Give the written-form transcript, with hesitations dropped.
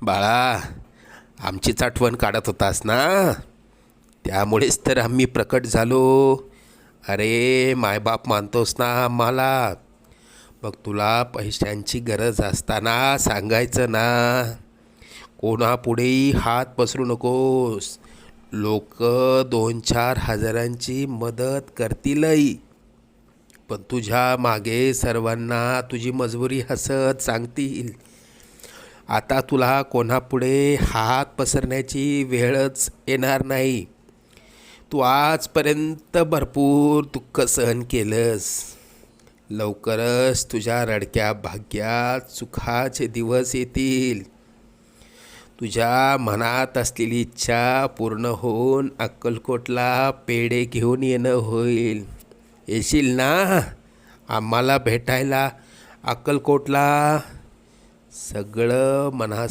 बाळा, आमचीच आठवण काढत होतास ना, त्यामुळेच तर आम्ही प्रकट झालो. अरे मायबाप मानतोस ना आम्हाला, मग तुला पैशांची गरज असताना सांगायचं ना. कोणापुढेही हात पसरू नकोस. लोक 2-4 हजारांची मदत करतीलही, पण तुझ्या मागे सर्वांना तुझी मजबुरी हसत सांगतील. आता तुला कोणापुढे हात पसरण्याची वेळच येणार नाही. तू आजपर्यंत भरपूर दुःख सहन केलंस. लवकरच तुझ्या रडक्या भाग्यात सुखाचे दिवस येतील. तुझ्या मनात असलेली इच्छा पूर्ण होऊन अक्कलकोटला पेढे घेऊन येणं होईल. येशील ना आम्हाला भेटायला अक्कलकोटला? सगळं मनासारखं